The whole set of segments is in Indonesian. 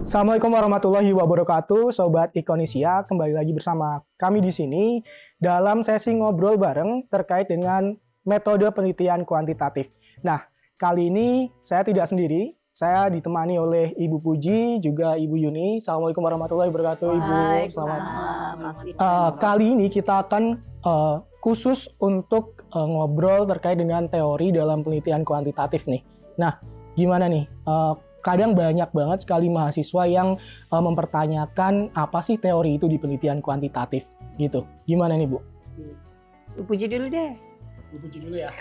Assalamualaikum warahmatullahi wabarakatuh, Sobat Ikonisia. Kembali lagi bersama kami di sini dalam sesi ngobrol bareng terkait dengan metode penelitian kuantitatif. Nah, kali ini saya tidak sendiri, saya ditemani oleh Ibu Puji, juga Ibu Yuni. Assalamualaikum warahmatullahi wabarakatuh, Ibu. Kali ini kita akan khusus untuk ngobrol terkait dengan teori dalam penelitian kuantitatif nih. Nah, gimana nih? Kadang banyak banget sekali mahasiswa yang mempertanyakan apa sih teori itu di penelitian kuantitatif gitu. Gimana nih, Bu? Bu Puji dulu deh. Bu Puji dulu ya.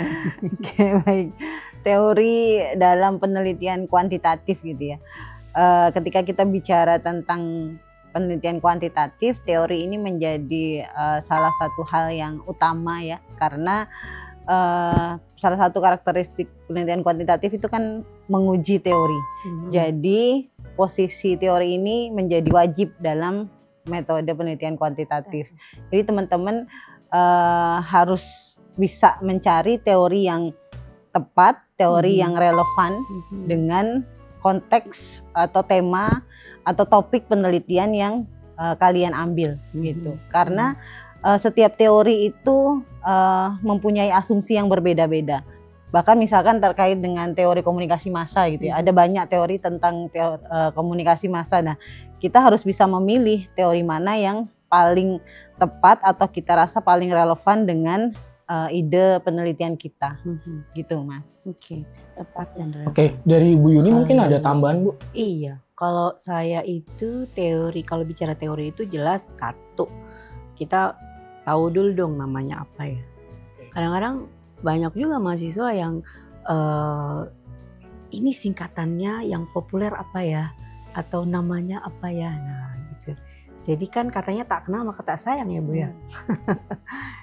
Oke, baik. Teori dalam penelitian kuantitatif gitu ya. Ketika kita bicara tentang penelitian kuantitatif, teori ini menjadi salah satu hal yang utama ya, karena salah satu karakteristik penelitian kuantitatif itu kan menguji teori. Jadi posisi teori ini menjadi wajib dalam metode penelitian kuantitatif. Jadi teman-teman harus bisa mencari teori yang tepat, teori yang relevan dengan konteks atau tema atau topik penelitian yang kalian ambil gitu. Karena setiap teori itu mempunyai asumsi yang berbeda-beda. Bahkan misalkan terkait dengan teori komunikasi massa gitu ya. Ada banyak teori tentang komunikasi massa. Nah, kita harus bisa memilih teori mana yang paling tepat atau kita rasa paling relevan dengan ide penelitian kita. Gitu, Mas. Oke, tepat dan relevan. Oke, dari Bu Yuni mungkin ada tambahan, Bu? Iya, kalau saya itu teori, kalau bicara teori itu jelas satu. Kita tahu dulu dong namanya apa ya. Kadang-kadang banyak juga mahasiswa yang ini singkatannya yang populer apa ya, atau namanya apa ya, nah gitu. Jadi kan katanya tak kenal maka tak sayang ya Bu ya.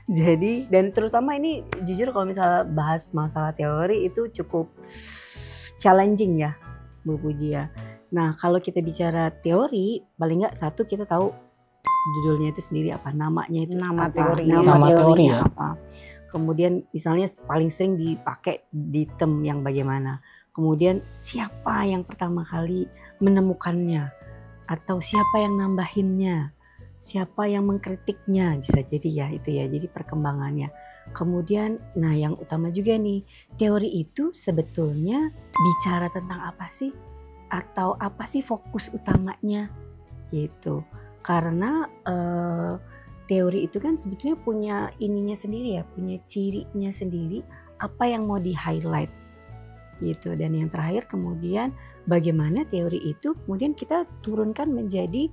Jadi dan terutama ini jujur kalau misalnya bahas masalah teori itu cukup challenging ya Bu Puji ya. Nah kalau kita bicara teori paling nggak satu kita tahu judulnya itu sendiri apa, namanya itu Nama apa, teori. nama teorinya ya. apa. Kemudian misalnya paling sering dipakai di term yang bagaimana. Kemudian siapa yang pertama kali menemukannya, atau siapa yang nambahinnya, siapa yang mengkritiknya, bisa jadi ya itu ya. Jadi perkembangannya. Kemudian, nah yang utama juga nih, teori itu sebetulnya bicara tentang apa sih, atau apa sih fokus utamanya, gitu. Karena teori itu kan sebetulnya punya ininya sendiri ya, punya cirinya sendiri, apa yang mau di highlight gitu. Dan yang terakhir kemudian bagaimana teori itu kemudian kita turunkan menjadi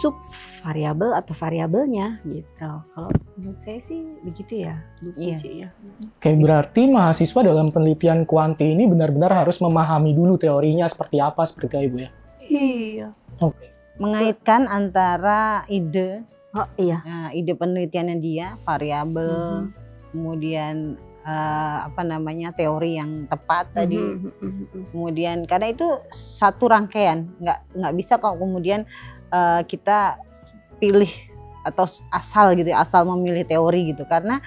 sub variabel atau variabelnya gitu. Kalau menurut saya sih begitu ya, Bu Puji ya. Oke, berarti mahasiswa dalam penelitian kuanti ini benar-benar harus memahami dulu teorinya seperti apa, seperti itu, Ibu ya? Iya. Oke. Mengaitkan antara ide, ide penelitiannya dia, variabel, kemudian teori yang tepat tadi, kemudian karena itu satu rangkaian, nggak bisa kok kemudian kita pilih atau asal gitu, asal memilih teori gitu, karena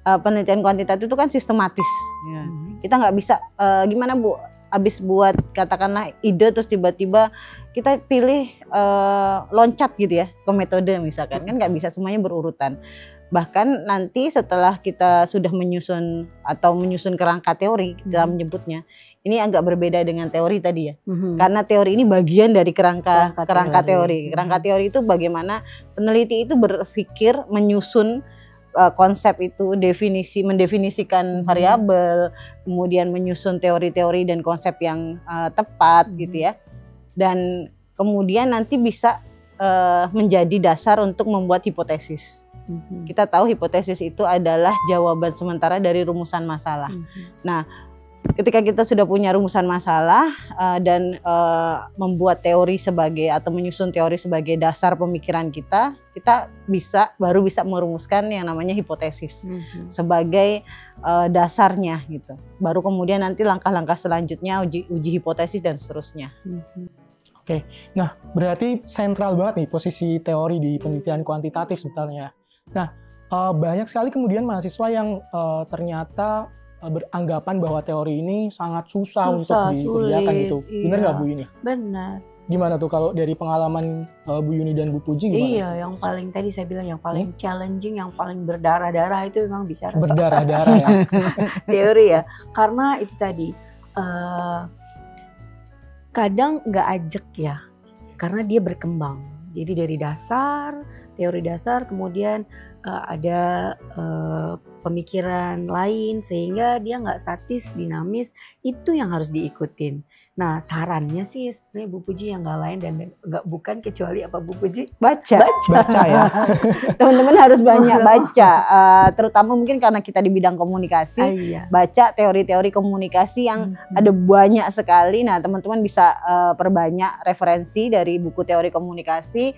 penelitian kuantitatif itu kan sistematis, kita nggak bisa gimana Bu, abis buat katakanlah ide terus tiba-tiba kita pilih loncat gitu ya ke metode misalkan, kan nggak bisa semuanya berurutan. Bahkan nanti setelah kita sudah menyusun kerangka teori, kita menyebutnya ini agak berbeda dengan teori tadi ya, karena teori ini bagian dari kerangka teori. Kerangka teori itu bagaimana peneliti itu berpikir menyusun konsep itu, mendefinisikan variabel, kemudian menyusun teori-teori dan konsep yang tepat gitu ya. Dan kemudian nanti bisa menjadi dasar untuk membuat hipotesis. Kita tahu hipotesis itu adalah jawaban sementara dari rumusan masalah. Nah, ketika kita sudah punya rumusan masalah dan membuat teori atau menyusun teori sebagai dasar pemikiran kita baru bisa merumuskan yang namanya hipotesis sebagai dasarnya gitu. Baru kemudian nanti langkah-langkah selanjutnya uji hipotesis dan seterusnya. Oke, nah berarti sentral banget nih posisi teori di penelitian kuantitatif sebenarnya. Nah, banyak sekali kemudian mahasiswa yang ternyata beranggapan bahwa teori ini sangat susah untuk dikerjakan gitu. Benar nggak Bu Yuni? Benar. Gimana tuh kalau dari pengalaman Bu Yuni dan Bu Puji gimana? Iya, yang paling tadi saya bilang yang paling challenging, yang paling berdarah-darah itu memang bicara berdarah-darah ya. Teori ya. Karena itu tadi kadang nggak ajak ya. Karena dia berkembang. Jadi dari dasar, teori dasar, kemudian ada pemikiran lain sehingga dia nggak statis, dinamis, itu yang harus diikutin. Nah sarannya sih sebenarnya Bu Puji yang nggak lain dan nggak bukan kecuali apa Bu Puji? Baca ya. Teman-teman harus banyak baca, terutama mungkin karena kita di bidang komunikasi, baca teori-teori komunikasi yang ada banyak sekali. Nah teman-teman bisa perbanyak referensi dari buku teori komunikasi.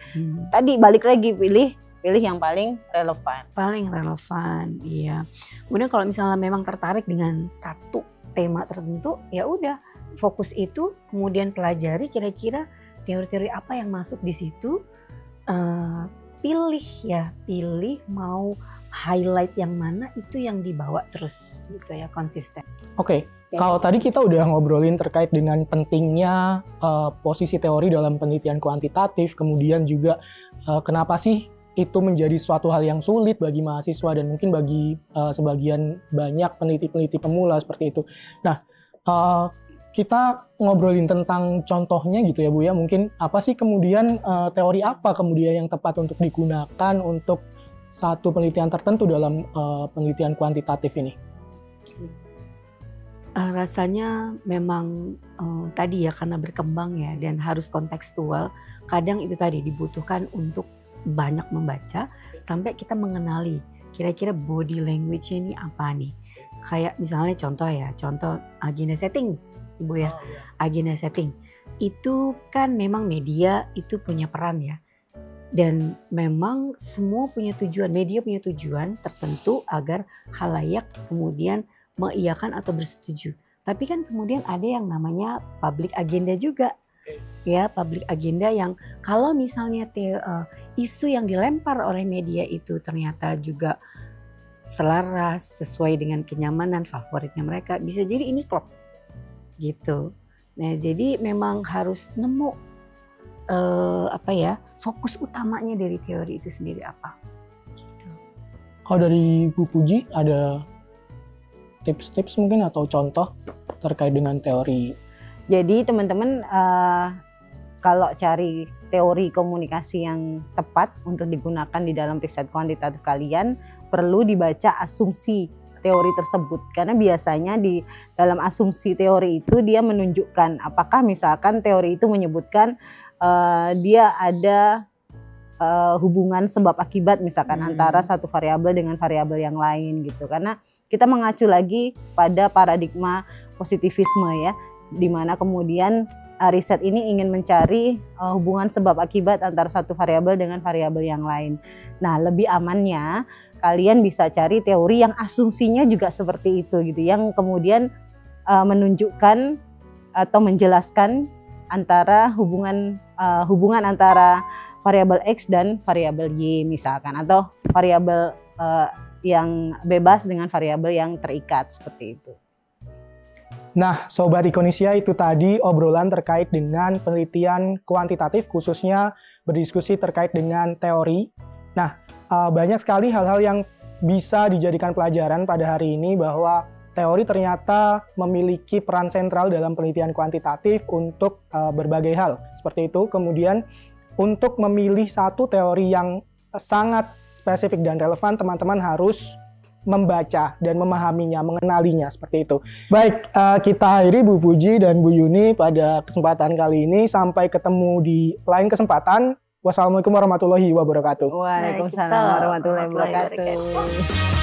Tadi balik lagi pilih yang paling relevan. Paling relevan, iya. Kemudian kalau misalnya memang tertarik dengan satu tema tertentu, ya udah fokus itu, kemudian pelajari kira-kira teori-teori apa yang masuk di situ, pilih mau highlight yang mana, itu yang dibawa terus gitu ya, konsisten. Oke. Kalau tadi kita udah ngobrolin terkait dengan pentingnya posisi teori dalam penelitian kuantitatif, kemudian juga kenapa sih itu menjadi suatu hal yang sulit bagi mahasiswa dan mungkin bagi sebagian banyak peneliti-peneliti pemula seperti itu. Nah, kita ngobrolin tentang contohnya gitu ya Bu ya, mungkin apa sih kemudian teori apa kemudian yang tepat untuk digunakan untuk satu penelitian tertentu dalam penelitian kuantitatif ini? Rasanya memang tadi ya karena berkembang ya dan harus kontekstual, kadang itu tadi dibutuhkan untuk banyak membaca sampai kita mengenali kira-kira body language ini apa nih. Kayak misalnya contoh agenda setting Ibu ya. Agenda setting itu kan memang media itu punya peran ya. Dan memang semua punya tujuan, media punya tujuan tertentu agar khalayak kemudian mengiyakan atau bersetuju. Tapi kan kemudian ada yang namanya public agenda juga. Ya, public agenda yang kalau misalnya isu yang dilempar oleh media itu ternyata juga selaras sesuai dengan kenyamanan favoritnya mereka, bisa jadi ini klop gitu. Nah jadi memang harus nemu fokus utamanya dari teori itu sendiri apa. Gitu. Kalau dari Bu Puji ada tips-tips mungkin atau contoh terkait dengan teori? Jadi teman-teman kalau cari teori komunikasi yang tepat untuk digunakan di dalam riset kuantitatif kalian, perlu dibaca asumsi teori tersebut. Karena biasanya di dalam asumsi teori itu dia menunjukkan apakah misalkan teori itu menyebutkan dia ada hubungan sebab akibat misalkan antara satu variabel dengan variabel yang lain gitu. Karena kita mengacu lagi pada paradigma positivisme ya, di mana kemudian riset ini ingin mencari hubungan sebab akibat antara satu variabel dengan variabel yang lain. Nah, lebih amannya kalian bisa cari teori yang asumsinya juga seperti itu gitu, yang kemudian menunjukkan atau menjelaskan antara hubungan antara variabel X dan variabel Y misalkan, atau variabel yang bebas dengan variabel yang terikat seperti itu. Nah, Sobat Ikonisia, itu tadi obrolan terkait dengan penelitian kuantitatif, khususnya berdiskusi terkait dengan teori. Nah, banyak sekali hal-hal yang bisa dijadikan pelajaran pada hari ini bahwa teori ternyata memiliki peran sentral dalam penelitian kuantitatif untuk berbagai hal. Seperti itu, kemudian untuk memilih satu teori yang sangat spesifik dan relevan, teman-teman harus membaca dan memahaminya, mengenalinya, seperti itu. Baik, kita akhiri Bu Puji dan Bu Yuni pada kesempatan kali ini. Sampai ketemu di lain kesempatan. Wassalamualaikum warahmatullahi wabarakatuh. Waalaikumsalam warahmatullahi wabarakatuh.